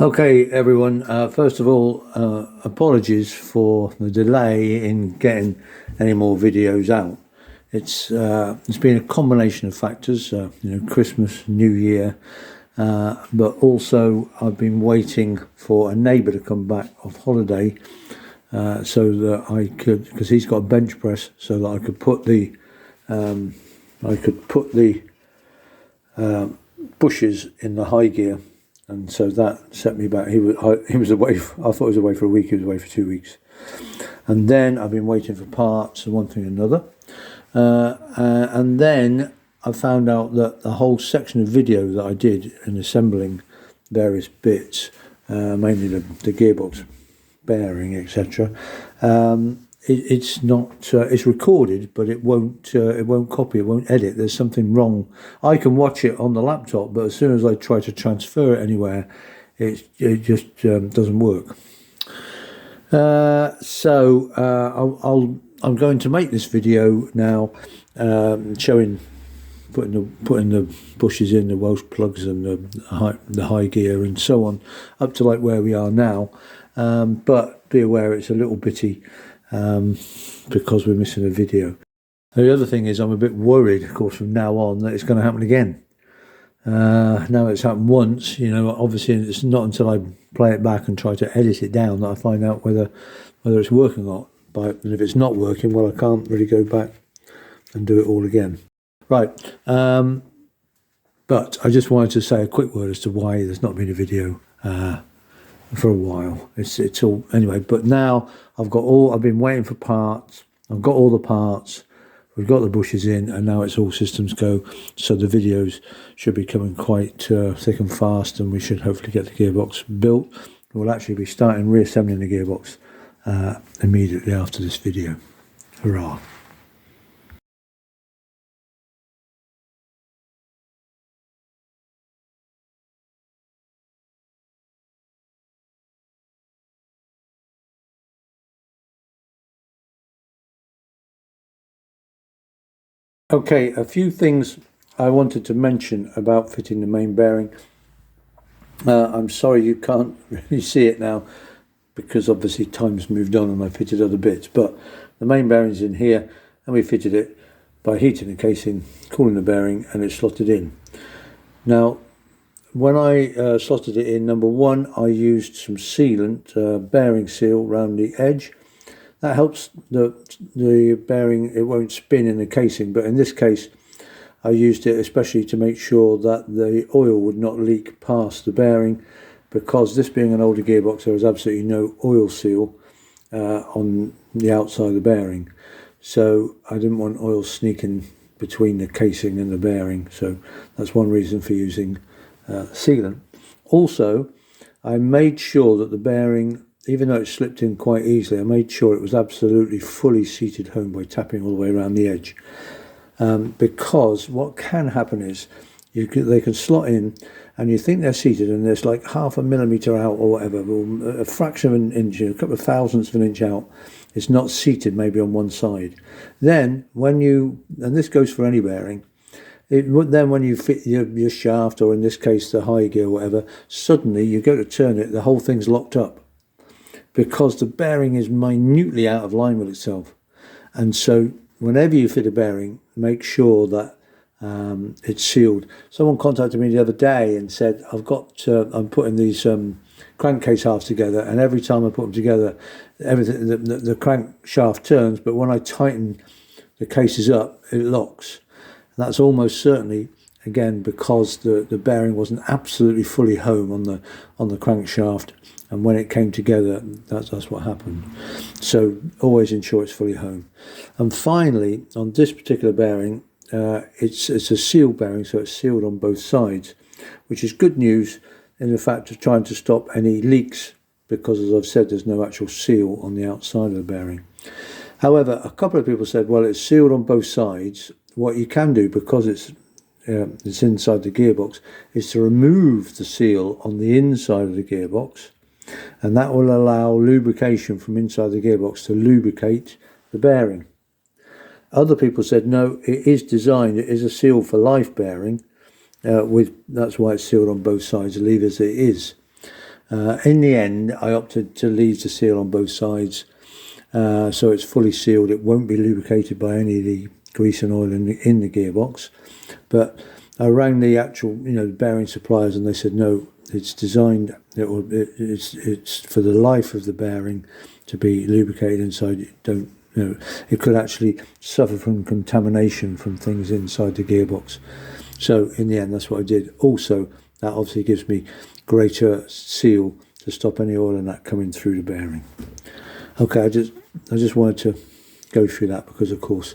Okay, everyone. First of all, apologies for the delay in getting any more videos out. It's been a combination of factors, Christmas, New Year, but also I've been waiting for a neighbour to come back off holiday, so that I could, because he's got a bench press, so that I could put the bushes in the high gear. And so that set me back. He was away. I thought he was away for a week. He was away for 2 weeks. And then I've been waiting for parts and one thing and another. And then I found out that the whole section of video that I did in assembling various bits, mainly the gearbox bearing, etc. It's not. It's recorded, but it won't copy. It won't edit. There's something wrong. I can watch it on the laptop, but as soon as I try to transfer it anywhere, it just doesn't work. I'm going to make this video now, showing putting the bushes in, the Welsh plugs and the high gear and so on, up to like where we are now. But be aware it's a little bitty. Because we're missing a video. The other thing is I'm a bit worried, of course, from now on that it's going to happen again. Now it's happened once, obviously it's not until I play it back and try to edit it down that I find out whether it's working or not. And if it's not working, well, I can't really go back and do it all again. Right. But I just wanted to say a quick word as to why there's not been a video for a while. It's all anyway, but now I've been waiting for parts. I've got all the parts, we've got the bushes in, and now it's all systems go. So the videos should be coming quite thick and fast, and we should hopefully get the gearbox built. We'll actually be starting reassembling the gearbox immediately after this video. Hurrah. Okay, a few things I wanted to mention about fitting the main bearing. I'm sorry you can't really see it now because obviously time's moved on and I fitted other bits, but the main bearing's in here and we fitted it by heating the casing, cooling the bearing, and it's slotted in. Now, when I slotted it in, number one, I used some sealant, bearing seal around the edge. That helps the bearing, it won't spin in the casing, but in this case I used it especially to make sure that the oil would not leak past the bearing, because this being an older gearbox there was absolutely no oil seal on the outside of the bearing, so I didn't want oil sneaking between the casing and the bearing, so that's one reason for using sealant. Also, I made sure that the bearing, even though it slipped in quite easily, I made sure it was absolutely fully seated home by tapping all the way around the edge. Because what can happen is they can slot in and you think they're seated and there's like half a millimetre out or whatever, or a fraction of an inch, a couple of thousandths of an inch out, it's not seated maybe on one side. Then and this goes for any bearing, then when you fit your shaft, or in this case the high gear or whatever, suddenly you go to turn it, the whole thing's locked up, because the bearing is minutely out of line with itself. And so whenever you fit a bearing, make sure that it's sealed. Someone contacted me the other day and said, I'm putting these crankcase halves together, and every time I put them together, everything, the crankshaft turns, but when I tighten the cases up, it locks. And that's almost certainly, again, because the bearing wasn't absolutely fully home on the crankshaft, and when it came together, that's what happened. So always ensure it's fully home. And finally, on this particular bearing, it's a sealed bearing, so it's sealed on both sides, which is good news in the fact of trying to stop any leaks, because as I've said, there's no actual seal on the outside of the bearing. However, a couple of people said, well, it's sealed on both sides. What you can do, because it's inside the gearbox, is to remove the seal on the inside of the gearbox, and that will allow lubrication from inside the gearbox to lubricate the bearing. Other people said no, it is a seal for life bearing, that's why it's sealed on both sides, leave as it is. In the end, I opted to leave the seal on both sides, so it's fully sealed. It won't be lubricated by any of the grease and oil in the gearbox. But I rang the actual, bearing suppliers, and they said no, it's designed. It's for the life of the bearing to be lubricated inside. It could actually suffer from contamination from things inside the gearbox. So in the end, that's what I did. Also, that obviously gives me greater seal to stop any oil and that coming through the bearing. Okay, I just wanted to go through that because, of course,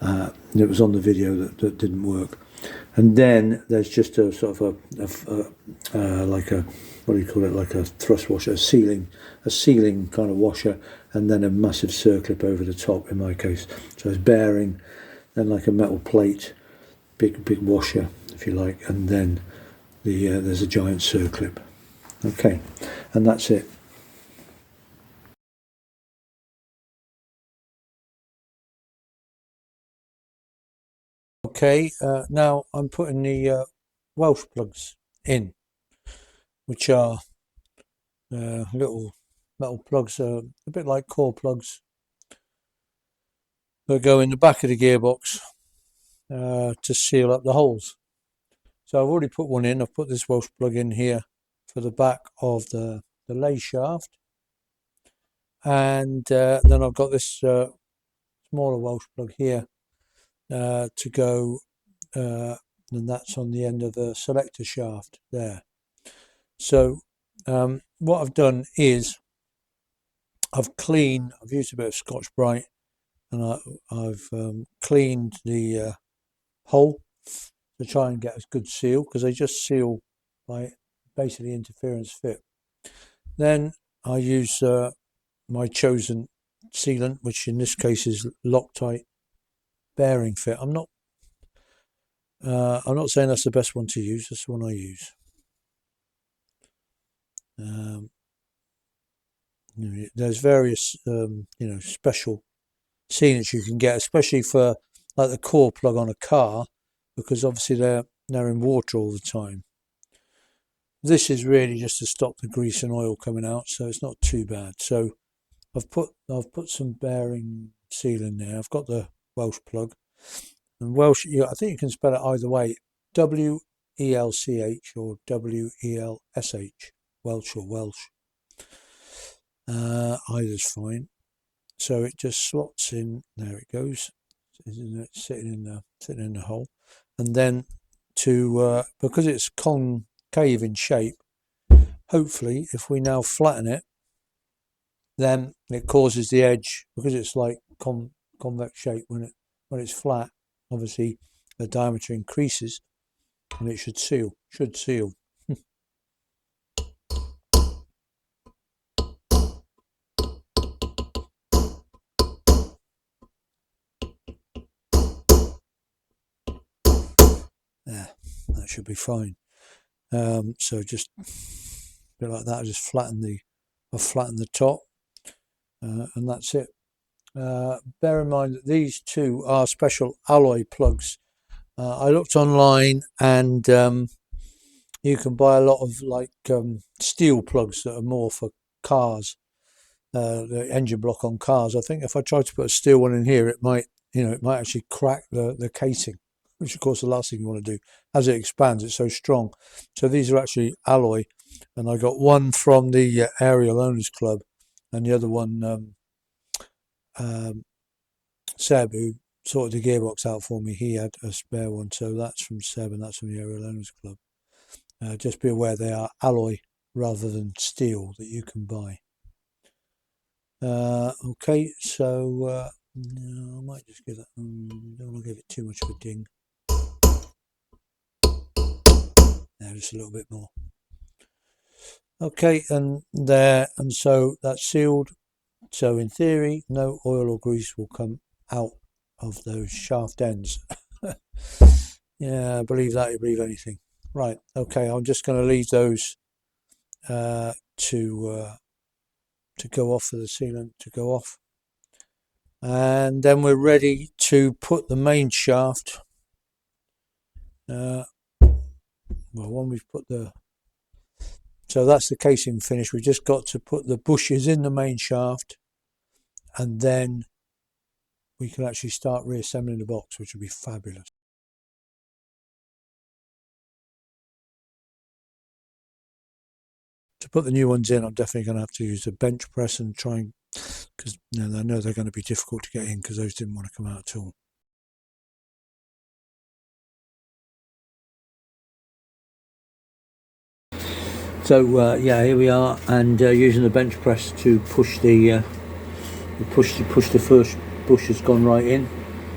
it was on the video that didn't work. And then there's just a sort of like a, what do you call it, like a thrust washer, a sealing kind of washer, and then a massive circlip over the top in my case. So it's bearing, then like a metal plate, big washer if you like, and then there's a giant circlip. Okay, and that's it. Okay, now I'm putting the Welsh plugs in, which are little metal plugs, a bit like core plugs, that go in the back of the gearbox to seal up the holes. So I've already put one in. I've put this Welsh plug in here for the back of the lay shaft, and then I've got this smaller Welsh plug here to go, and that's on the end of the selector shaft there. So what I've done is I've used a bit of Scotch-Brite, and I've cleaned the hole to try and get a good seal, because they just seal by basically interference fit. Then I use my chosen sealant, which in this case is Loctite bearing fit. I'm not saying that's the best one to use. That's the one I use. There's various special sealants you can get, especially for like the core plug on a car, because obviously they're in water all the time. This is really just to stop the grease and oil coming out, so it's not too bad. So I've put some bearing seal in there. I've got the Welsh plug, and Welsh, I think you can spell it either way, W-E-L-C-H or W-E-L-S-H, Welch or Welsh. Either's fine. So it just slots in. There it goes. It's sitting in the hole, and then because it's concave in shape, hopefully if we now flatten it, then it causes the edge, because it's like convex shape. When it's flat, obviously the diameter increases, and it should seal. There, that should be fine. So just a bit like that. I just flatten the top, and that's it. Bear in mind that these two are special alloy plugs. I looked online, and you can buy a lot of like steel plugs that are more for cars, the engine block on cars. I think if I tried to put a steel one in here, it might actually crack the casing, which of course the last thing you want to do. As it expands, it's so strong. So these are actually alloy, and I got one from the Aerial Owners Club, and the other one Seb, who sorted the gearbox out for me, he had a spare one. So that's from Seb, and that's from the Aerial Owners Club. Just be aware they are alloy rather than steel that you can buy. Okay, so I might just give that. Don't want to give it too much of a ding. There, just a little bit more. Okay, and there, and so that's sealed. So in theory, no oil or grease will come out of those shaft ends. Yeah, believe that, you believe anything. Right, okay, I'm just going to leave those to go off, for the sealant to go off, and then we're ready to put the main shaft. Well, when we've put the So that's the casing finish. We've just got to put the bushes in the main shaft, and then we can actually start reassembling the box, which will be fabulous. To put the new ones in, I'm definitely going to have to use a bench press and try and, because I know they're going to be difficult to get in because those didn't want to come out at all. So yeah, here we are, and using the bench press to push the first bush has gone right in.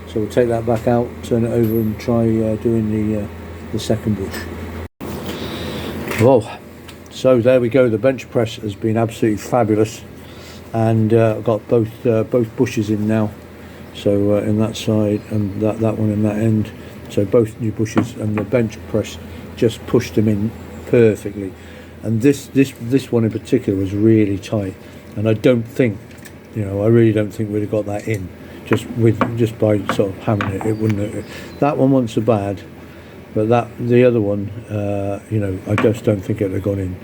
So we'll take that back out, turn it over, and try doing the second bush. Well, so there we go. The bench press has been absolutely fabulous, and I've got both bushes in now. So in that side and that one in that end. So both new bushes, and the bench press just pushed them in perfectly. And this one in particular was really tight, and I don't think, I really don't think we'd have got that in just by sort of hammering it. It wouldn't have, that one wasn't so bad, but the other one, I just don't think it would have gone in.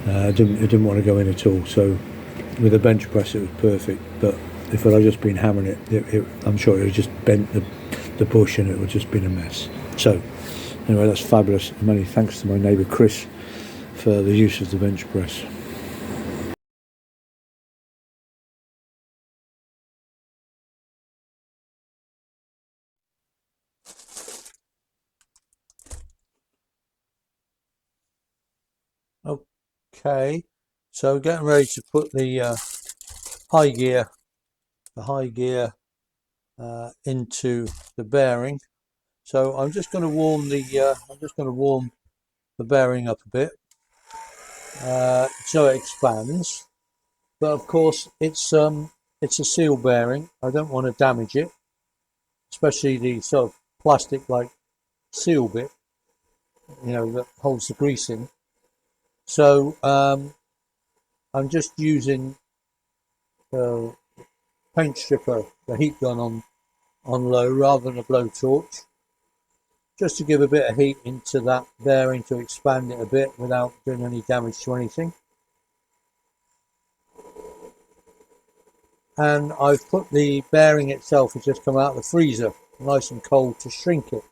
It didn't want to go in at all. So with a bench press, it was perfect. But if it had just been hammering it, I'm sure it would have just bent the bush, and it would have just been a mess. So anyway, that's fabulous. Many thanks to my neighbour Chris for the use of the bench press. Okay, so getting ready to put the high gear into the bearing. So I'm just going to warm the bearing up a bit so it expands. But of course, it's a seal bearing. I don't want to damage it, especially the sort of plastic like seal bit, that holds the grease in. So I'm just using the paint stripper, the heat gun on low rather than a blowtorch, just to give a bit of heat into that bearing to expand it a bit without doing any damage to anything. And I've put the bearing itself, has just come out of the freezer, nice and cold, to shrink it.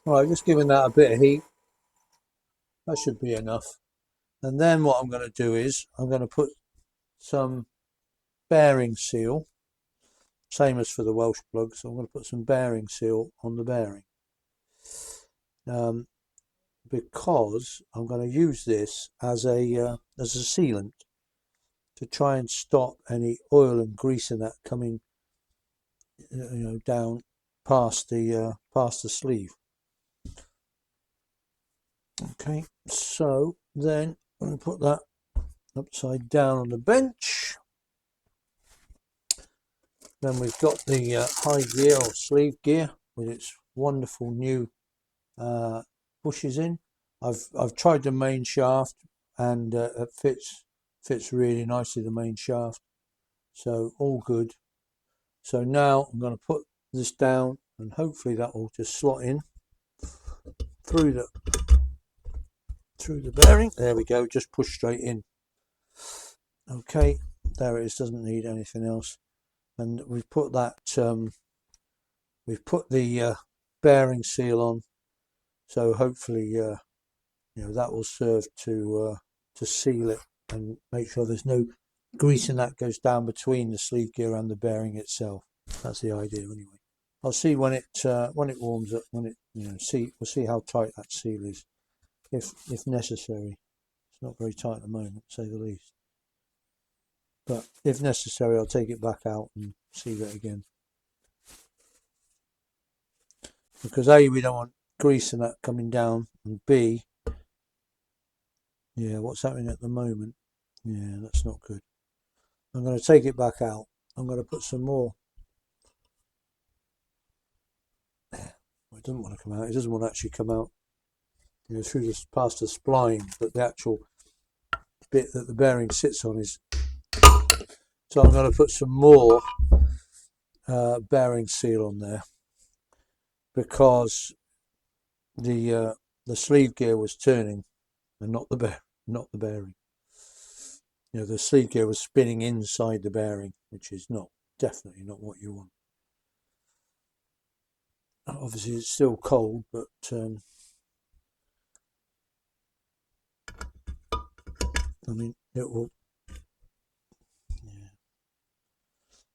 Alright, just giving that a bit of heat. That should be enough. And then what I'm going to do is I'm going to put some bearing seal, same as for the Welsh plug. So I'm going to put some bearing seal on the bearing, because I'm going to use this as a sealant to try and stop any oil and grease in that coming down past the sleeve. Okay, so then I'm going to put that upside down on the bench. Then we've got the high gear or sleeve gear with its wonderful new bushes in. I've tried the main shaft, and it fits really nicely, the main shaft. So all good. So now I'm going to put this down, and hopefully that will just slot in through the bearing. There we go, just push straight in. Okay, there it is, doesn't need anything else. And we've put that we've put the bearing seal on, so hopefully that will serve to seal it and make sure there's no grease in that goes down between the sleeve gear and the bearing itself. That's the idea anyway. I'll see when it warms up, we'll see how tight that seal is, if necessary. It's not very tight at the moment, to say the least. But if necessary, I'll take it back out and seal it again. Because A, we don't want grease in that coming down, and B, yeah, what's happening at the moment? Yeah, that's not good. I'm going to take it back out. I'm going to put some more. Well, it doesn't want to come out. It doesn't want to actually come out, through this past the spline, but the actual bit that the bearing sits on is. So I'm going to put some more bearing seal on there, because the the sleeve gear was turning and not the bearing. You know, the sleeve gear was spinning inside the bearing, which is definitely not what you want. Obviously it's still cold, but I mean, it will, yeah.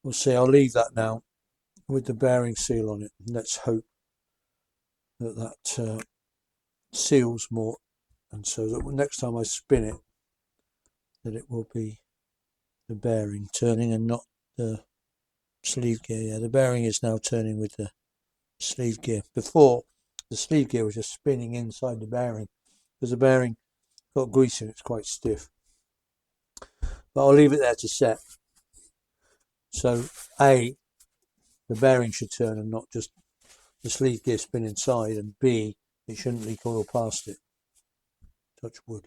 We'll see. I'll leave that now with the bearing seal on it. Let's hope that seals more, and so that next time I spin it, that it will be the bearing turning and not the sleeve gear. Yeah, the bearing is now turning with the sleeve gear. Before, the sleeve gear was just spinning inside the bearing because the bearing got grease in it. It's quite stiff. But I'll leave it there to set. So A, the bearing should turn and not just the sleeve gear spin inside, and B, it shouldn't leak oil past it. Touch wood.